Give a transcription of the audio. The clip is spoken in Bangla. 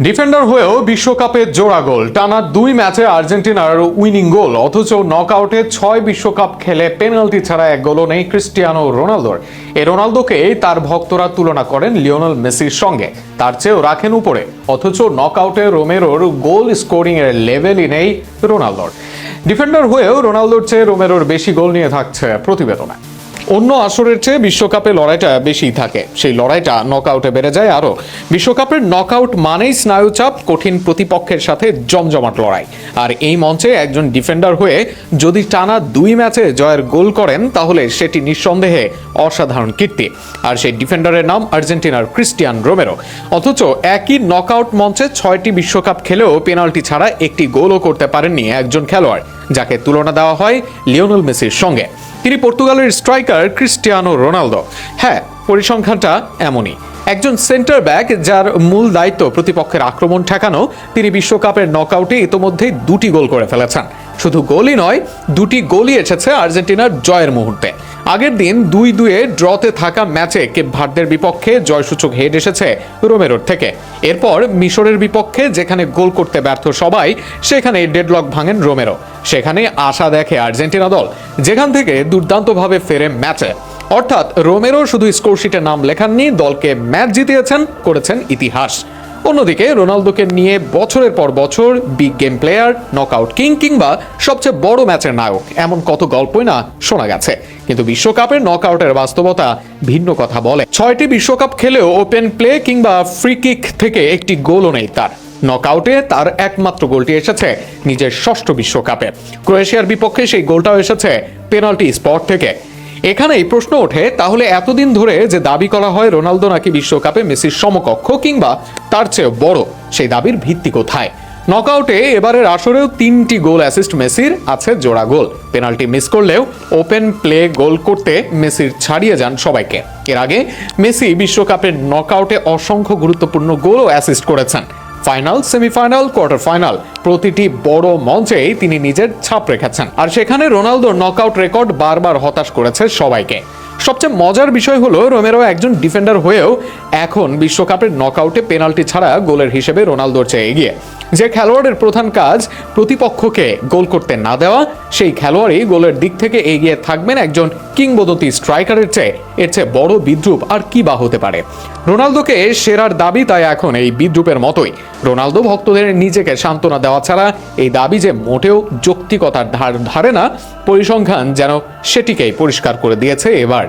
ডিফেন্ডার হয়েও বিশ্বকাপে জোড়া গোল, টানা 2 ম্যাচে আর্জেন্টিনার উইনিং গোল। অথচ নকআউটে 6 বিশ্বকাপ খেলে পেনাল্টি ছাড়া এক গোলও নেই ক্রিস্টিয়ানো রোনালদোর। এই রোনালদোকেই তার ভক্তরা তুলনা করেন লিওনেল মেসির সঙ্গে, তার চেয়েও রাখেন উপরে। অথচ নকআউটে রোমেরোর গোল স্কোরিং এর লেভেলই নেই রোনালদোর। ডিফেন্ডার হয়েও রোনালদোর চেয়ে রোমেরোর বেশি গোল নিয়ে থাকছে প্রতিবেদনে। অন্য আসরের চেয়ে বিশ্বকাপে লড়াইটা বেশি থাকে, সেই লড়াইটা নকআউটে বেড়ে যায় আরও। বিশ্বকাপের নকআউট মানেই স্নায়ুচাপ, কঠিন প্রতিপক্ষের সাথে জমজমাট লড়াই। আর এই মঞ্চে একজন ডিফেন্ডার হয়ে যদি টানা 2 ম্যাচে জয়ের গোল করেন, তাহলে সেটি নিঃসন্দেহে অসাধারণ কীর্তি। আর সেই ডিফেন্ডারের নাম আর্জেন্টিনার ক্রিস্টিয়ান রোমেরো। অথচ একই নকআউট মঞ্চে 6টি বিশ্বকাপ খেলেও পেনাল্টি ছাড়া একটি গোলও করতে পারেননি একজন খেলোয়াড়, যাকে তুলনা দেওয়া হয় লিওনেল মেসির সঙ্গে। তিনি পর্তুগালের স্ট্রাইকার ক্রিস্টিয়ানো রোনালদো। হ্যাঁ, পরিসংখ্যানটা এমনই। একজন সেন্টার ব্যাক যার মূল দায়িত্ব প্রতিপক্ষের আক্রমণ ঠেকানো, তিনি বিশ্বকাপের নকআউটে ইতোমধ্যেই 2টি গোল করে ফেলেছেন। শুধু গোলই নয়, 2টি গোলই এসেছে আর্জেন্টিনার জয়ের মুহূর্তে। আগের দিন 2-2 ড্রতে থাকা ম্যাচে কেপ ভার্দের বিপক্ষে জয়সূচক হেড এসেছে রোমেরোর থেকে। এরপর মিশরের বিপক্ষে যেখানে গোল করতে ব্যর্থ সবাই, সেখানে ডেডলক ভাঙেন রোমেরো। সেখানে আশা দেখে আর্জেন্টিনা দল, যেখান থেকে দুর্দান্তভাবে ফেরে ম্যাচে। অর্থাৎ রোমেরো শুধু স্কোরশিটে নাম লেখাননি, দলকে ম্যাচ জিতিয়েছেন, করেছেন ইতিহাস। অন্যদিকে রোনালদোকে নিয়ে বছরের পর বছর big game player, knockout king কিংবা সবচেয়ে বড় ম্যাচের নায়ক, এমন কত গল্পই না শোনা গেছে। কিন্তু বিশ্বকাপের নকআউটের বাস্তবতা ভিন্ন কথা বলে। 6টি বিশ্বকাপ খেলেও ওপেন প্লে কিংবা ফ্রি কিক থেকে একটি গোলও নেই তার। নকআউটে তার একমাত্র গোলটি এসেছে নিজের 6ষ্ঠ বিশ্বকাপে। ক্রোয়েশিয়ার বিপক্ষে সেই গোলটাও এসেছে পেনাল্টি স্পট থেকে। এখানেই প্রশ্ন ওঠে, তাহলে এতদিন ধরে যে দাবি করা হয় রোনালদো নাকি বিশ্বকাপে মেসির সমকক্ষ কিংবা তার চেয়ে বড়, সেই দাবির ভিত্তি কোথায়? নকআউটে এবারের আসরেও 3টি গোল অ্যাসিস্ট মেসির, আছে জোড়া গোল। পেনাল্টি মিস করলেও ওপেন প্লে গোল করতে মেসির ছাড়িয়ে যান সবাইকে। এর আগে মেসি বিশ্বকাপের নকআউটে অসংখ্য গুরুত্বপূর্ণ গোল ও অ্যাসিস্ট করেছেন। ফাইনাল, সেমিফাইনাল, কোয়ার্টার ফাইনাল, প্রতিটি বড় মঞ্চেই তিনি নিজের ছাপ রেখেছেন। আর সেখানে রোনালদোর নকআউট রেকর্ড বারবার হতাশ করেছে সবাইকে। সবচেয়ে মজার বিষয় হলো, রোমেরো একজন ডিফেন্ডার হয়েও এখন বিশ্বকাপের নকআউটে পেনাল্টি ছাড়া গোলের হিসেবে রোনালদোর চেয়ে এগিয়ে। যে খেলোয়াড়ের প্রধান কাজ প্রতিপক্ষকে গোল করতে না দেওয়া, সেই খেলোয়াড়ই গোলের দিক থেকে এগিয়ে থাকবেন একজন কিংবদন্তি স্ট্রাইকারের চেয়ে। এর চেয়ে বড় বিদ্রুপ আর কি বা হতে পারে? রোনালদোকে সেরার দাবি তাই এখন এই বিদ্রুপের মতোই। রোনালদো ভক্তদের নিজেকে সান্ত্বনা দেওয়া ছাড়া এই দাবি যে মোটেও যৌক্তিকতার ধারে না, পরিসংখ্যান যেন সেটিকেই পরিষ্কার করে দিয়েছে এবার।